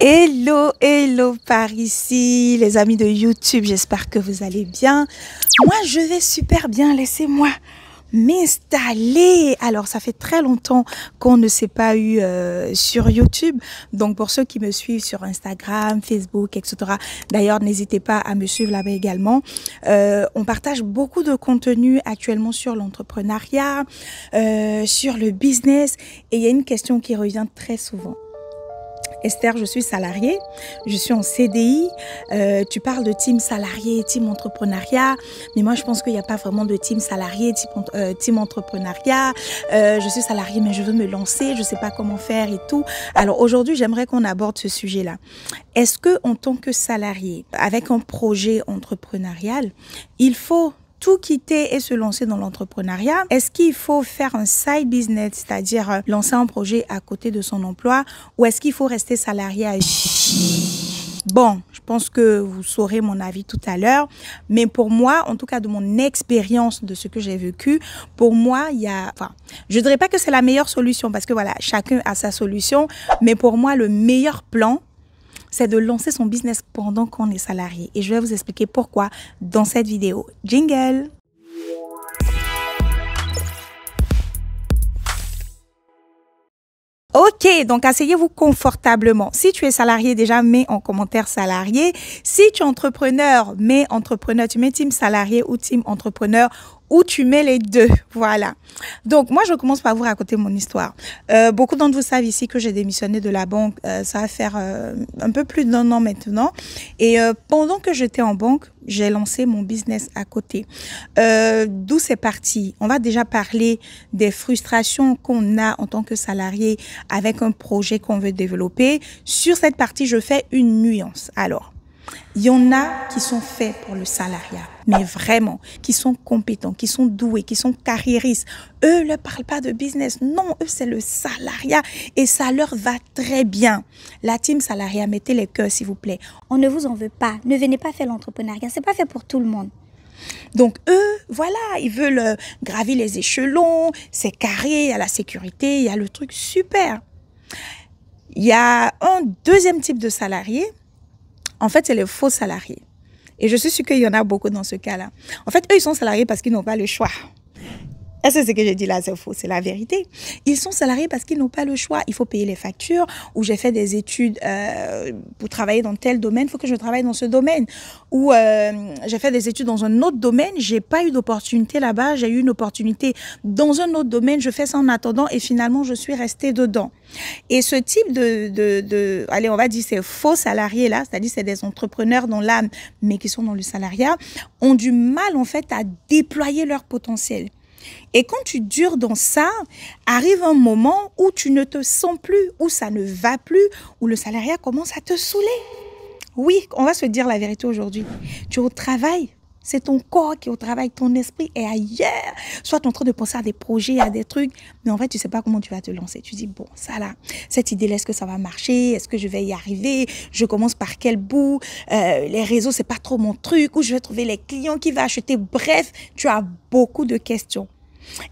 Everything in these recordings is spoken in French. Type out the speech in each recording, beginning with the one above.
Hello, hello par ici, les amis de YouTube, j'espère que vous allez bien. Moi, je vais super bien, laissez-moi m'installer. Alors, ça fait très longtemps qu'on ne s'est pas eu sur YouTube. Donc, pour ceux qui me suivent sur Instagram, Facebook, etc. D'ailleurs, n'hésitez pas à me suivre là-bas également. On partage beaucoup de contenu actuellement sur l'entrepreneuriat, sur le business. Et il y a une question qui revient très souvent. Esther, je suis salariée, je suis en CDI, tu parles de team salarié, team entrepreneuriat, mais moi je pense qu'il n'y a pas vraiment de team salarié, team entrepreneuriat, je suis salariée mais je veux me lancer, je ne sais pas comment faire et tout. Alors aujourd'hui j'aimerais qu'on aborde ce sujet-là. Est-ce qu'en tant que salarié, avec un projet entrepreneurial, il faut tout quitter et se lancer dans l'entrepreneuriat? Est-ce qu'il faut faire un side business, c'est-à-dire lancer un projet à côté de son emploi, ou est-ce qu'il faut rester salarié à... Bon, je pense que vous saurez mon avis tout à l'heure, mais pour moi, en tout cas de mon expérience, de ce que j'ai vécu, pour moi, il y a... Enfin, je ne dirais pas que c'est la meilleure solution, parce que voilà, chacun a sa solution, mais pour moi, le meilleur plan, c'est de lancer son business pendant qu'on est salarié. Et je vais vous expliquer pourquoi dans cette vidéo. Jingle! Ok, donc asseyez-vous confortablement. Si tu es salarié, déjà, mets en commentaire salarié. Si tu es entrepreneur, mets entrepreneur. Tu mets team salarié ou team entrepreneur, ou tu mets les deux. Voilà. Donc, moi, je commence par vous raconter mon histoire. Beaucoup d'entre vous savent ici que j'ai démissionné de la banque. Ça va faire un peu plus d'1 an maintenant. Et pendant que j'étais en banque, j'ai lancé mon business à côté. D'où c'est parti? On va déjà parler des frustrations qu'on a en tant que salarié avec un projet qu'on veut développer. Sur cette partie, je fais une nuance. Alors, il y en a qui sont faits pour le salariat, mais vraiment, qui sont compétents, qui sont doués, qui sont carriéristes. Eux ne parlent pas de business. Non, eux, c'est le salariat et ça leur va très bien. La team salariat, mettez les cœurs, s'il vous plaît. On ne vous en veut pas. Ne venez pas faire l'entrepreneuriat. C'est pas fait pour tout le monde. Donc, eux, voilà, ils veulent gravir les échelons, c'est carré, il y a la sécurité, il y a le truc super. Il y a un deuxième type de salarié. En fait, c'est les faux salariés. Et je suis sûre qu'il y en a beaucoup dans ce cas-là. En fait, eux, ils sont salariés parce qu'ils n'ont pas le choix. Est-ce que ce que je dis là, c'est faux? C'est la vérité. Ils sont salariés parce qu'ils n'ont pas le choix. Il faut payer les factures, ou j'ai fait des études pour travailler dans tel domaine, il faut que je travaille dans ce domaine. Ou j'ai fait des études dans un autre domaine, j'ai pas eu d'opportunité là-bas, j'ai eu une opportunité dans un autre domaine, je fais ça en attendant et finalement, je suis restée dedans. Et ce type allez, on va dire ces faux salariés là, c'est-à-dire c'est des entrepreneurs dans l'âme, mais qui sont dans le salariat, ont du mal en fait à déployer leur potentiel. Et quand tu dures dans ça, arrive un moment où tu ne te sens plus, où ça ne va plus, où le salariat commence à te saouler. Oui, on va se dire la vérité aujourd'hui. Tu es au travail, c'est ton corps qui est au travail, ton esprit est ailleurs. Soit tu es en train de penser à des projets, à des trucs, mais en fait, tu ne sais pas comment tu vas te lancer. Tu dis, bon, ça là, cette idée-là, est-ce que ça va marcher? Est-ce que je vais y arriver? Je commence par quel bout? Les réseaux, c'est pas trop mon truc. Où je vais trouver les clients qui vont acheter? Bref, tu as beaucoup de questions.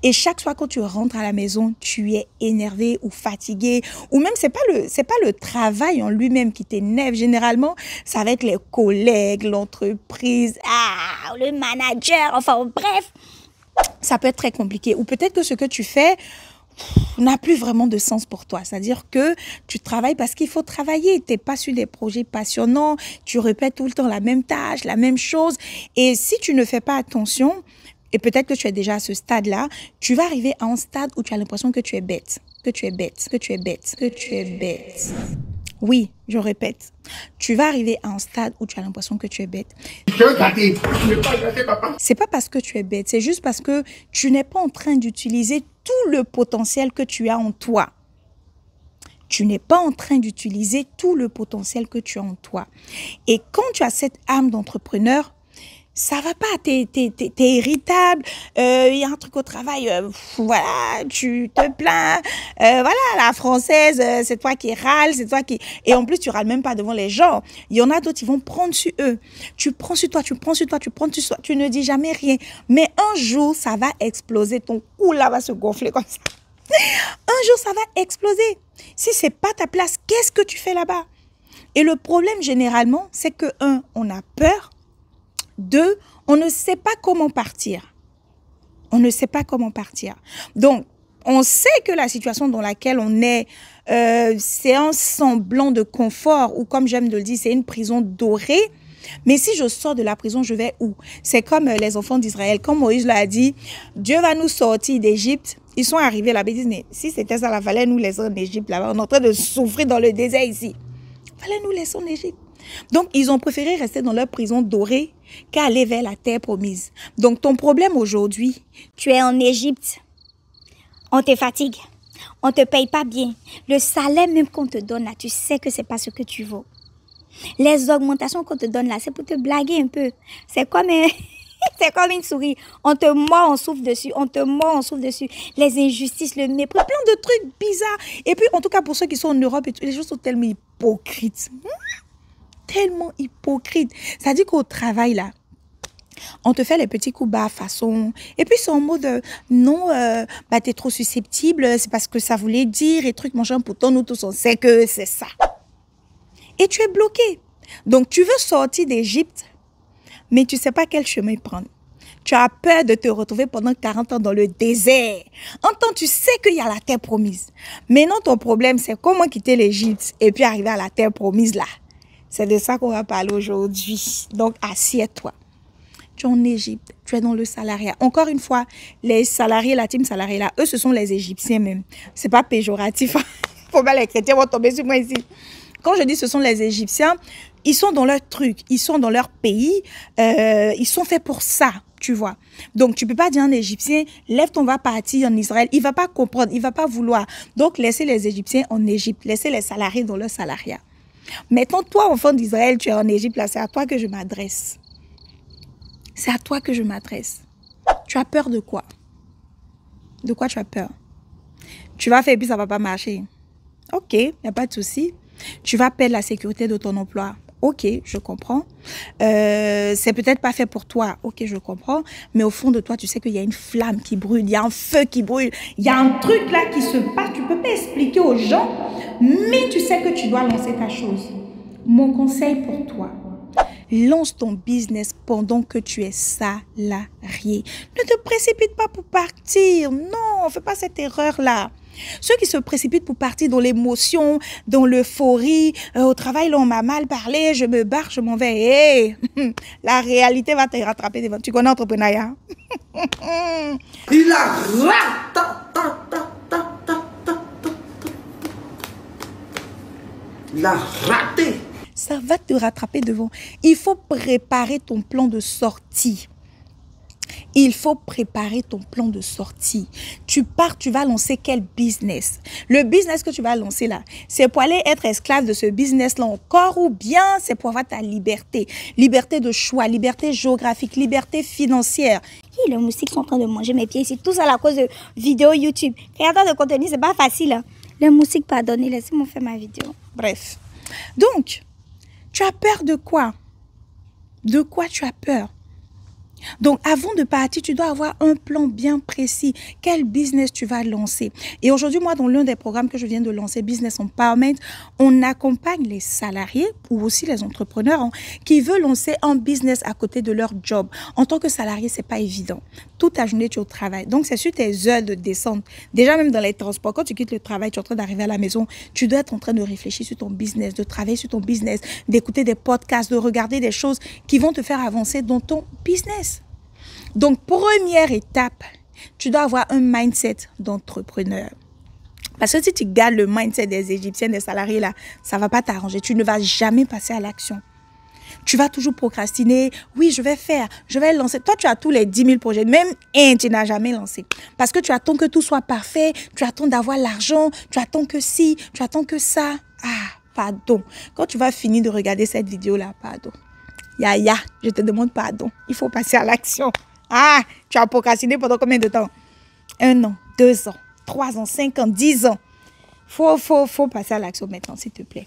Et chaque fois quand tu rentres à la maison, tu es énervé ou fatigué, ou même c'est pas le travail en lui-même qui t'énerve. Généralement, ça va être les collègues, l'entreprise, le manager, enfin bref, ça peut être très compliqué. Ou peut-être que ce que tu fais n'a plus vraiment de sens pour toi. C'est-à-dire que tu travailles parce qu'il faut travailler. Tu n'es pas sur des projets passionnants, tu répètes tout le temps la même tâche, la même chose. Et si tu ne fais pas attention, et peut-être que tu es déjà à ce stade-là, tu vas arriver à un stade où tu as l'impression que tu es bête, que tu es bête, que tu es bête, que tu es bête. Oui, je répète. Tu vas arriver à un stade où tu as l'impression que tu es bête. C'est pas parce que tu es bête, c'est juste parce que tu n'es pas en train d'utiliser tout le potentiel que tu as en toi. Tu n'es pas en train d'utiliser tout le potentiel que tu as en toi. Et quand tu as cette âme d'entrepreneur, ça va pas, t'es irritable, il y a un truc au travail, voilà, tu te plains, voilà, la française, c'est toi qui râle, c'est toi qui... Et en plus, tu râles même pas devant les gens. Il y en a d'autres, ils vont prendre sur eux. Tu prends sur toi, tu prends sur toi, tu prends sur toi, tu ne dis jamais rien. Mais un jour, ça va exploser, ton cou là va se gonfler comme ça. Un jour, ça va exploser. Si c'est pas ta place, qu'est-ce que tu fais là-bas? Et le problème, généralement, c'est que, un, on a peur. Deux, on ne sait pas comment partir. On ne sait pas comment partir. Donc, on sait que la situation dans laquelle on est, c'est un semblant de confort, ou comme j'aime de le dire, c'est une prison dorée. Mais si je sors de la prison, je vais où? C'est comme les enfants d'Israël. Comme Moïse l'a dit, Dieu va nous sortir d'Égypte. Ils sont arrivés là-bas. Ils disent, mais si c'était ça, il fallait nous laisser en Égypte là-bas. On est en train de souffrir dans le désert ici. Il fallait nous laisser en Égypte. Donc, ils ont préféré rester dans leur prison dorée qu'aller vers la terre promise. Donc, ton problème aujourd'hui... Tu es en Égypte. On te fatigue. On te paye pas bien. Le salaire même qu'on te donne là, tu sais que c'est pas ce que tu vaux. Les augmentations qu'on te donne là, c'est pour te blaguer un peu. C'est comme c'est comme une souris. On te mord, on souffle dessus. On te mord, on souffle dessus. Les injustices, le mépris, plein de trucs bizarres. Et puis, en tout cas, pour ceux qui sont en Europe, les gens sont tellement hypocrites. Tellement hypocrites. Ça dit qu'au travail, là, on te fait les petits coups bas façon. Et puis, c'est en mode, non, bah, t'es trop susceptible, c'est parce que ça voulait dire, et trucs, machin, pourtant, nous tous, on sait que c'est ça. Et tu es bloqué. Donc, tu veux sortir d'Égypte, mais tu ne sais pas quel chemin prendre. Tu as peur de te retrouver pendant 40 ans dans le désert. En temps, tu sais qu'il y a la terre promise. Maintenant, ton problème, c'est comment quitter l'Égypte et puis arriver à la terre promise là. C'est de ça qu'on va parler aujourd'hui. Donc, assieds-toi. Tu es en Égypte, tu es dans le salariat. Encore une fois, les salariés, la team salariée là, eux, ce sont les Égyptiens même. C'est pas péjoratif. Faut pas les chrétiens vont tomber sur moi ici. Quand je dis ce sont les Égyptiens, ils sont dans leur truc, ils sont dans leur pays, ils sont faits pour ça, tu vois. Donc, tu peux pas dire à un Égyptien, lève ton va partir en Israël. Il va pas comprendre, il va pas vouloir. Donc, laissez les Égyptiens en Égypte, laissez les salariés dans leur salariat. Maintenant, toi, enfant d'Israël, tu es en Égypte, là, c'est à toi que je m'adresse. C'est à toi que je m'adresse. Tu as peur de quoi? De quoi tu as peur? Tu vas faire et puis ça va pas marcher. Ok, il n'y a pas de souci. Tu vas perdre la sécurité de ton emploi. Ok, je comprends. C'est peut-être pas fait pour toi. Ok, je comprends. Mais au fond de toi, tu sais qu'il y a une flamme qui brûle, il y a un feu qui brûle, il y a un truc là qui se passe. Tu peux pas expliquer aux gens, mais tu sais que tu dois lancer ta chose. Mon conseil pour toi, lance ton business pendant que tu es salarié. Ne te précipite pas pour partir. Non, fais pas cette erreur-là. Ceux qui se précipitent pour partir dans l'émotion, dans l'euphorie, au travail, là, on m'a mal parlé, je me barre, je m'en vais. Hey, la réalité va te rattraper devant. Tu connais l'entrepreneuriat? Il a raté. Il a raté. Ça va te rattraper devant. Il faut préparer ton plan de sortie. Il faut préparer ton plan de sortie. Tu pars, tu vas lancer quel business? Le business que tu vas lancer là, c'est pour aller être esclave de ce business-là encore ou bien c'est pour avoir ta liberté? Liberté de choix, liberté géographique, liberté financière. Les moustiques sont en train de manger mes pieds ici. Tout ça à cause de vidéos YouTube. Créateur de contenu, c'est pas facile. Hein? Les moustiques, pardonnez, laissez-moi faire ma vidéo. Bref. Donc, tu as peur de quoi? De quoi tu as peur? Donc, avant de partir, tu dois avoir un plan bien précis. Quel business tu vas lancer? Et aujourd'hui, moi, dans l'un des programmes que je viens de lancer, Business Empowerment, on accompagne les salariés ou aussi les entrepreneurs qui veulent lancer un business à côté de leur job. En tant que salarié, c'est pas évident. Toute ta journée, tu es au travail. Donc, c'est sur tes heures de descente. Déjà, même dans les transports, quand tu quittes le travail, tu es en train d'arriver à la maison, tu dois être en train de réfléchir sur ton business, de travailler sur ton business, d'écouter des podcasts, de regarder des choses qui vont te faire avancer dans ton business. Donc, première étape, tu dois avoir un mindset d'entrepreneur. Parce que si tu gardes le mindset des Égyptiens, des salariés là, ça ne va pas t'arranger. Tu ne vas jamais passer à l'action. Tu vas toujours procrastiner. Oui, je vais faire, je vais lancer. Toi, tu as tous les 10 000 projets. Même un, tu n'as jamais lancé. Parce que tu attends que tout soit parfait. Tu attends d'avoir l'argent. Tu attends que ci, tu attends que ça. Ah, pardon. Quand tu vas finir de regarder cette vidéo-là, pardon. Yaya, je te demande pardon. Il faut passer à l'action. Ah, tu as procrastiné pendant combien de temps? 1 an, 2 ans, 3 ans, 5 ans, 10 ans. Faut passer à l'action maintenant, s'il te plaît.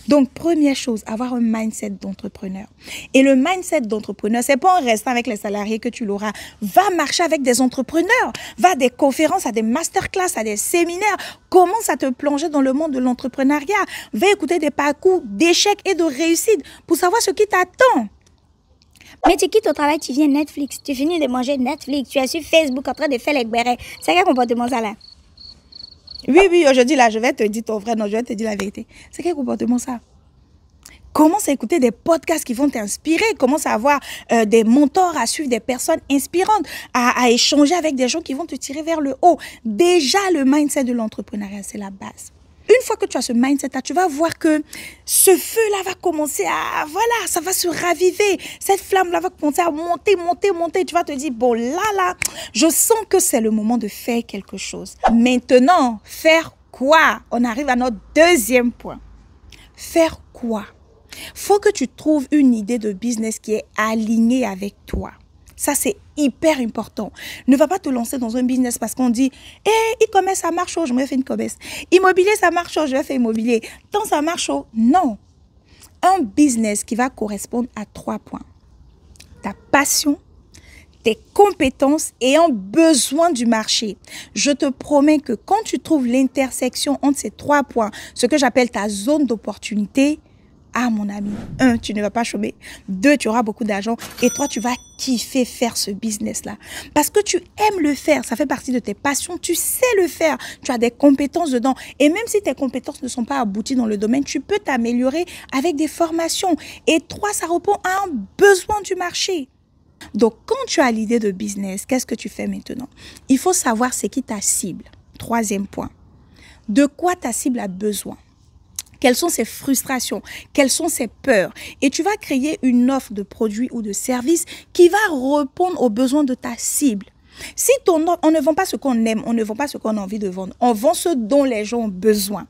Donc, première chose, avoir un mindset d'entrepreneur. Et le mindset d'entrepreneur, c'est pas en restant avec les salariés que tu l'auras. Va marcher avec des entrepreneurs. Va à des conférences, à des masterclass, à des séminaires. Commence à te plonger dans le monde de l'entrepreneuriat. Va écouter des parcours d'échecs et de réussite pour savoir ce qui t'attend. Mais tu quittes ton travail, tu viens Netflix. Tu finis de manger Netflix. Tu es sur Facebook en train de faire les bérets. C'est quel comportement ça là? Oui, aujourd'hui là, je vais te dire ton vrai nom, je vais te dire la vérité. C'est quel comportement ça? Commence à écouter des podcasts qui vont t'inspirer. Commence à avoir des mentors, à suivre des personnes inspirantes, à échanger avec des gens qui vont te tirer vers le haut. Déjà, le mindset de l'entrepreneuriat, c'est la base. Une fois que tu as ce mindset-là, tu vas voir que ce feu-là va commencer à... Voilà, ça va se raviver. Cette flamme-là va commencer à monter. Tu vas te dire, bon, là, je sens que c'est le moment de faire quelque chose. Maintenant, faire quoi? On arrive à notre deuxième point. Faire quoi? Faut que tu trouves une idée de business qui est alignée avec toi. Ça, c'est hyper important. Ne va pas te lancer dans un business parce qu'on dit « e-commerce, ça marche, je vais faire une commerce. Immobilier, ça marche, je vais faire immobilier. Tant ça marche, non. » Un business qui va correspondre à 3 points. Ta passion, tes compétences et un besoin du marché. Je te promets que quand tu trouves l'intersection entre ces 3 points, ce que j'appelle ta zone d'opportunité, ah mon ami, 1, tu ne vas pas chômer. 2, tu auras beaucoup d'argent. Et 3, tu vas kiffer faire ce business-là. Parce que tu aimes le faire. Ça fait partie de tes passions. Tu sais le faire. Tu as des compétences dedans. Et même si tes compétences ne sont pas abouties dans le domaine, tu peux t'améliorer avec des formations. Et 3, ça répond à un besoin du marché. Donc, quand tu as l'idée de business, qu'est-ce que tu fais maintenant? Il faut savoir c'est qui ta cible. 3e point. De quoi ta cible a besoin? Quelles sont ses frustrations? Quelles sont ses peurs? Et tu vas créer une offre de produit ou de service qui va répondre aux besoins de ta cible. Si ton offre, on ne vend pas ce qu'on aime, on ne vend pas ce qu'on a envie de vendre, on vend ce dont les gens ont besoin.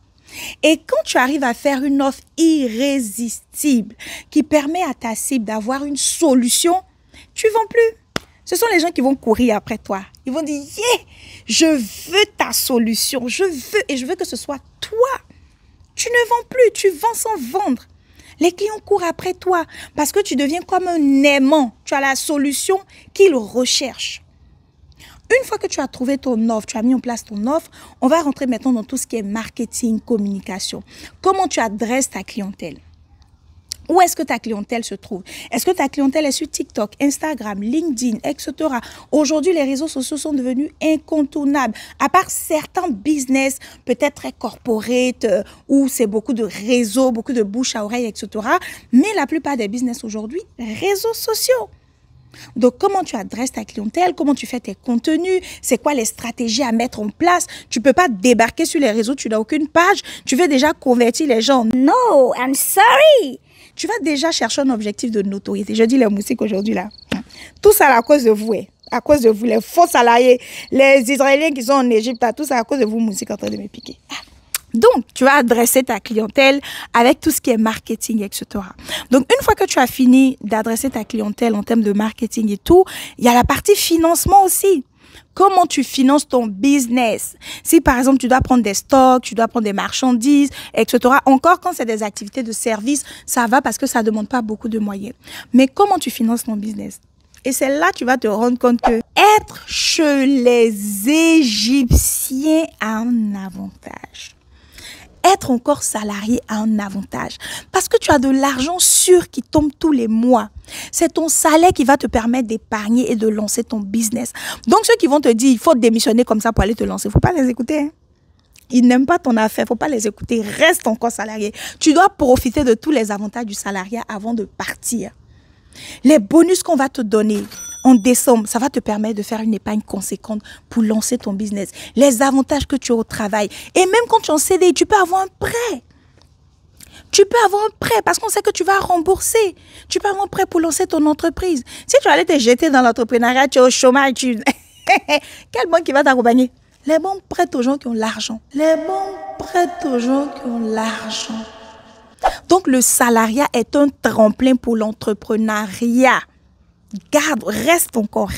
Et quand tu arrives à faire une offre irrésistible qui permet à ta cible d'avoir une solution, tu ne vends plus. Ce sont les gens qui vont courir après toi. Ils vont dire, yeah, je veux ta solution, je veux que ce soit toi. Tu ne vends plus, tu vends sans vendre. Les clients courent après toi parce que tu deviens comme un aimant. Tu as la solution qu'ils recherchent. Une fois que tu as trouvé ton offre, tu as mis en place ton offre, on va rentrer maintenant dans tout ce qui est marketing, communication. Comment tu adresses ta clientèle? Où est-ce que ta clientèle se trouve? Est-ce que ta clientèle est sur TikTok, Instagram, LinkedIn, etc. Aujourd'hui, les réseaux sociaux sont devenus incontournables. À part certains business, peut-être très corporate, où c'est beaucoup de réseaux, beaucoup de bouche à oreille, etc. Mais la plupart des business aujourd'hui, réseaux sociaux. Donc, comment tu adresses ta clientèle, comment tu fais tes contenus, c'est quoi les stratégies à mettre en place. Tu ne peux pas débarquer sur les réseaux, tu n'as aucune page, tu veux déjà convertir les gens. No, I'm sorry. Tu vas déjà chercher un objectif de notoriété. Je dis les moustiques aujourd'hui là. Tout ça à cause de vous. À cause de vous, les faux salariés, les Israéliens qui sont en Égypte, tout ça à cause de vous, moustiques en train de me piquer. Donc, tu vas adresser ta clientèle avec tout ce qui est marketing, etc. Donc, une fois que tu as fini d'adresser ta clientèle en termes de marketing et tout, il y a la partie financement aussi. Comment tu finances ton business? Si par exemple, tu dois prendre des stocks, tu dois prendre des marchandises, etc. Encore quand c'est des activités de service, ça va parce que ça ne demande pas beaucoup de moyens. Mais comment tu finances ton business? Et c'est là que tu vas te rendre compte que être chez les Égyptiens a un avantage. Être encore salarié a un avantage parce que tu as de l'argent sûr qui tombe tous les mois. C'est ton salaire qui va te permettre d'épargner et de lancer ton business. Donc, ceux qui vont te dire, il faut démissionner comme ça pour aller te lancer, il ne faut pas les écouter. Hein? Ils n'aiment pas ton affaire, il ne faut pas les écouter. Reste encore salarié. Tu dois profiter de tous les avantages du salariat avant de partir. Les bonus qu'on va te donner en décembre, ça va te permettre de faire une épargne conséquente pour lancer ton business. Les avantages que tu as au travail. Et même quand tu es en CDI, tu peux avoir un prêt. Tu peux avoir un prêt parce qu'on sait que tu vas rembourser. Tu peux avoir un prêt pour lancer ton entreprise. Si tu allais te jeter dans l'entrepreneuriat, tu es au chômage, quelle banque qui va t'accompagner? Les banques prêtent aux gens qui ont l'argent. Les banques prêtent aux gens qui ont l'argent. Donc, le salariat est un tremplin pour l'entrepreneuriat. Garde, reste encore,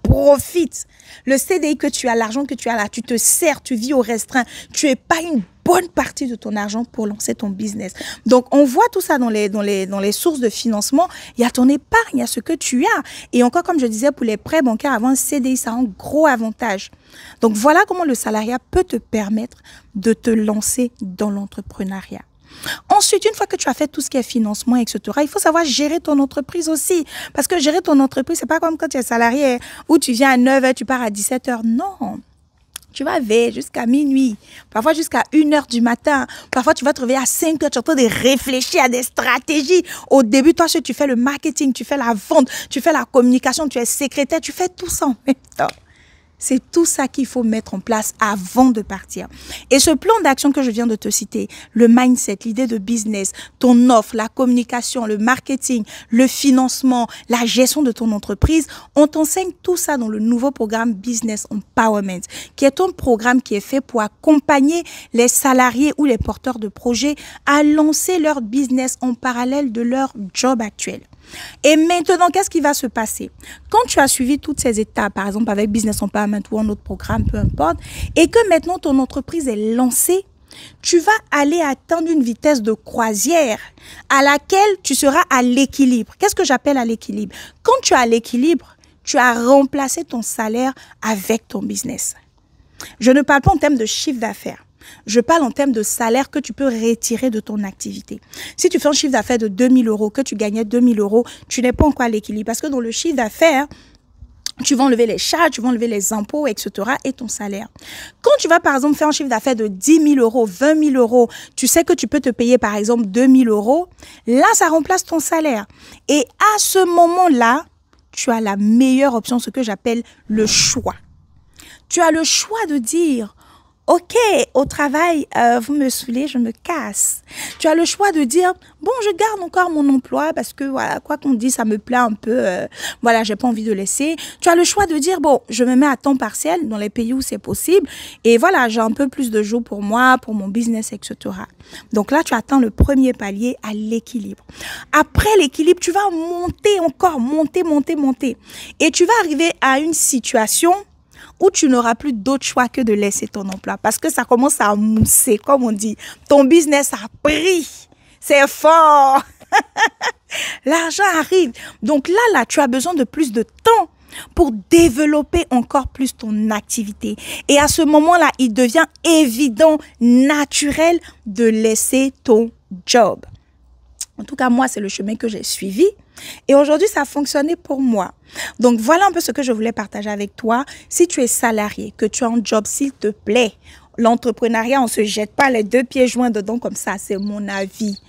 profite. Le CDI que tu as, l'argent que tu as là, tu te sers, tu vis au restreint, tu épargnes une bonne partie de ton argent pour lancer ton business. Donc, on voit tout ça dans les sources de financement. Il y a ton épargne, il y a ce que tu as. Et encore, comme je disais, pour les prêts bancaires avant un CDI, ça a un gros avantage. Donc, voilà comment le salariat peut te permettre de te lancer dans l'entrepreneuriat. Ensuite, une fois que tu as fait tout ce qui est financement, etc., il faut savoir gérer ton entreprise aussi. Parce que gérer ton entreprise, c'est pas comme quand tu es salarié où tu viens à 9h, tu pars à 17h. Non. Tu vas veiller jusqu'à minuit, parfois jusqu'à 1h du matin. Parfois, tu vas te réveiller à 5h, tu es en train de réfléchir à des stratégies. Au début, toi, tu fais le marketing, tu fais la vente, tu fais la communication, tu es secrétaire, tu fais tout ça en même temps. C'est tout ça qu'il faut mettre en place avant de partir. Et ce plan d'action que je viens de te citer, le mindset, l'idée de business, ton offre, la communication, le marketing, le financement, la gestion de ton entreprise, on t'enseigne tout ça dans le nouveau programme Business Empowerment, qui est un programme qui est fait pour accompagner les salariés ou les porteurs de projets à lancer leur business en parallèle de leur job actuel. Et maintenant, qu'est-ce qui va se passer? Quand tu as suivi toutes ces étapes, par exemple avec Business Empowerment ou un autre programme, peu importe, et que maintenant ton entreprise est lancée, tu vas aller atteindre une vitesse de croisière à laquelle tu seras à l'équilibre. Qu'est-ce que j'appelle à l'équilibre? Quand tu es à l'équilibre, tu as remplacé ton salaire avec ton business. Je ne parle pas en termes de chiffre d'affaires. Je parle en termes de salaire que tu peux retirer de ton activité. Si tu fais un chiffre d'affaires de 2 000 €, que tu gagnais 2 000 €, tu n'es pas encore à l'équilibre. Parce que dans le chiffre d'affaires, tu vas enlever les charges, tu vas enlever les impôts, etc. et ton salaire. Quand tu vas, par exemple, faire un chiffre d'affaires de 10 000 €, 20 000 €, tu sais que tu peux te payer, par exemple, 2 000 €. Là, ça remplace ton salaire. Et à ce moment-là, tu as la meilleure option, ce que j'appelle le choix. Tu as le choix de dire... OK, au travail, vous me saoulez, je me casse. Tu as le choix de dire, bon, je garde encore mon emploi parce que, voilà, quoi qu'on dise, ça me plaît un peu. Voilà, j'ai pas envie de laisser. Tu as le choix de dire, bon, je me mets à temps partiel dans les pays où c'est possible. Et voilà, j'ai un peu plus de jours pour moi, pour mon business, etc. Donc là, tu atteins le premier palier à l'équilibre. Après l'équilibre, tu vas monter encore, monter. Et tu vas arriver à une situation où tu n'auras plus d'autre choix que de laisser ton emploi. Parce que ça commence à mousser, comme on dit. Ton business a pris. C'est fort. L'argent arrive. Donc là, tu as besoin de plus de temps pour développer encore plus ton activité. Et à ce moment-là, il devient évident, naturel de laisser ton job. En tout cas, moi, c'est le chemin que j'ai suivi. Et aujourd'hui, ça a fonctionné pour moi. Donc, voilà un peu ce que je voulais partager avec toi. Si tu es salarié, que tu as un job, s'il te plaît, l'entrepreneuriat, on ne se jette pas les 2 pieds joints dedans comme ça. C'est mon avis.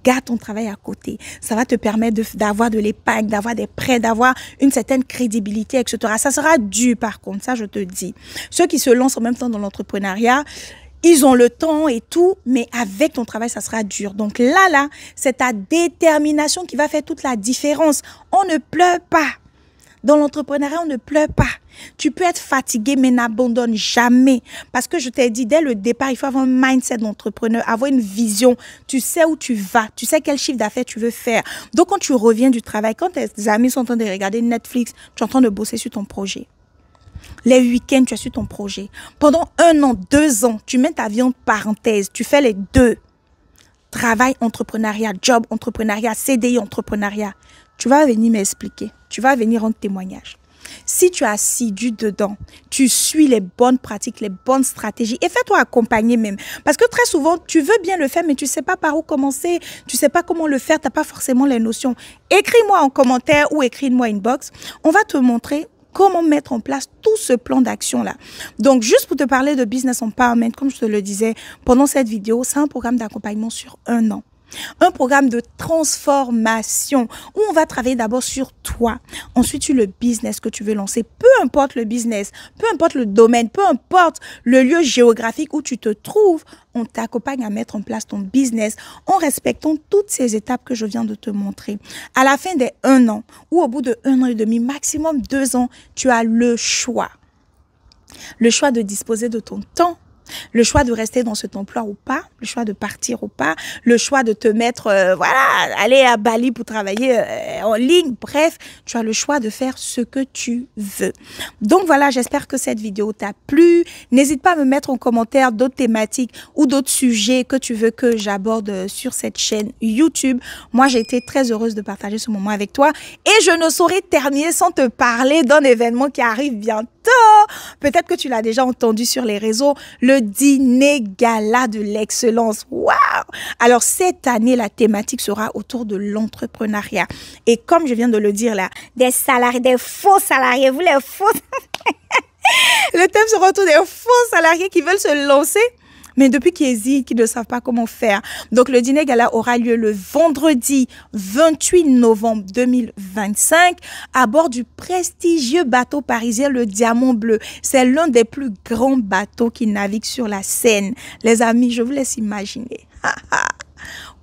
Garde ton travail à côté. Ça va te permettre d'avoir de l'épargne, d'avoir des prêts, d'avoir une certaine crédibilité, etc. Ça sera dur, par contre, ça, je te dis. Ceux qui se lancent en même temps dans l'entrepreneuriat, ils ont le temps et tout, mais avec ton travail, ça sera dur. Donc là, c'est ta détermination qui va faire toute la différence. On ne pleure pas. Dans l'entrepreneuriat, on ne pleure pas. Tu peux être fatigué, mais n'abandonne jamais. Parce que je t'ai dit, dès le départ, il faut avoir un mindset d'entrepreneur, avoir une vision. Tu sais où tu vas. Tu sais quel chiffre d'affaires tu veux faire. Donc, quand tu reviens du travail, quand tes amis sont en train de regarder Netflix, tu es en train de bosser sur ton projet. Les week-ends, tu es sur ton projet. Pendant 1 an, 2 ans, tu mets ta vie en parenthèse. Tu fais les deux. Travail, entrepreneuriat, job, entrepreneuriat, CDI, entrepreneuriat. Tu vas venir m'expliquer. Tu vas venir rendre témoignage. Si tu es assidu dedans, tu suis les bonnes pratiques, les bonnes stratégies et fais-toi accompagner même. Parce que très souvent, tu veux bien le faire, mais tu ne sais pas par où commencer, tu ne sais pas comment le faire, tu n'as pas forcément les notions. Écris-moi en commentaire ou écris-moi inbox. On va te montrer comment mettre en place tout ce plan d'action-là. Donc, juste pour te parler de Business Empowerment, comme je te le disais pendant cette vidéo, c'est un programme d'accompagnement sur 1 an. Un programme de transformation où on va travailler d'abord sur toi, ensuite sur le business que tu veux lancer. Peu importe le business, peu importe le domaine, peu importe le lieu géographique où tu te trouves, on t'accompagne à mettre en place ton business en respectant toutes ces étapes que je viens de te montrer. À la fin des 1 an ou au bout de 1 an et demi, maximum 2 ans, tu as le choix. Le choix de disposer de ton temps Le choix de rester dans cet emploi ou pas, le choix de partir ou pas, le choix de te mettre, aller à Bali pour travailler en ligne. Bref, tu as le choix de faire ce que tu veux. Donc voilà, j'espère que cette vidéo t'a plu. N'hésite pas à me mettre en commentaire d'autres thématiques ou d'autres sujets que tu veux que j'aborde sur cette chaîne YouTube. Moi, j'ai été très heureuse de partager ce moment avec toi et je ne saurais terminer sans te parler d'un événement qui arrive bientôt. Peut-être que tu l'as déjà entendu sur les réseaux, le dîner gala de l'excellence. Waouh! Alors cette année, la thématique sera autour de l'entrepreneuriat. Et comme je viens de le dire là, Des salariés, des faux salariés, vous les faux. le thème sera autour des faux salariés qui veulent se lancer, mais depuis qu'ils hésitent, qui ne savent pas comment faire. Donc, le dîner gala aura lieu le vendredi 28 novembre 2025 à bord du prestigieux bateau parisien, le Diamant Bleu. C'est l'un des plus grands bateaux qui navigue sur la Seine. Les amis, je vous laisse imaginer.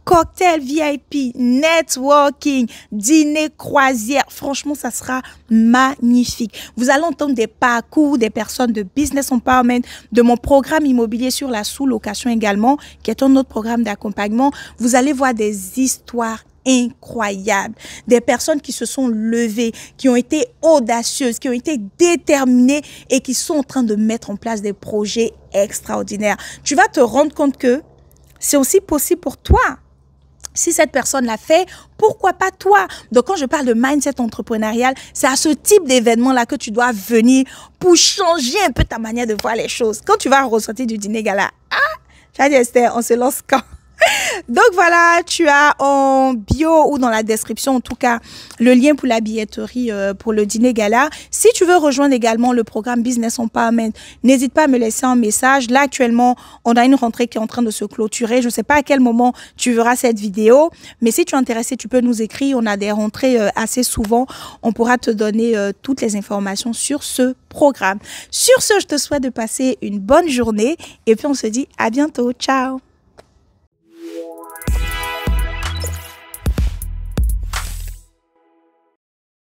Cocktail VIP, networking, dîner croisière. Franchement, ça sera magnifique. Vous allez entendre des parcours des personnes de Business Empowerment, de mon programme immobilier sur la sous-location également, qui est un autre programme d'accompagnement. Vous allez voir des histoires incroyables. Des personnes qui se sont levées, qui ont été audacieuses, qui ont été déterminées et qui sont en train de mettre en place des projets extraordinaires. Tu vas te rendre compte que c'est aussi possible pour toi. Si cette personne l'a fait, pourquoi pas toi? Donc, quand je parle de mindset entrepreneurial, c'est à ce type d'événement-là que tu dois venir pour changer un peu ta manière de voir les choses. Quand tu vas ressortir du dîner gala, tu vas dire, Esther, on se lance quand? Donc voilà, tu as en bio ou dans la description en tout cas le lien pour la billetterie pour le dîner gala. Si tu veux rejoindre également le programme Business Empowerment, n'hésite pas à me laisser un message. Là actuellement, on a une rentrée qui est en train de se clôturer. Je ne sais pas à quel moment tu verras cette vidéo, mais si tu es intéressé, tu peux nous écrire. On a des rentrées assez souvent. On pourra te donner toutes les informations sur ce programme. Sur ce, je te souhaite de passer une bonne journée et puis on se dit à bientôt. Ciao!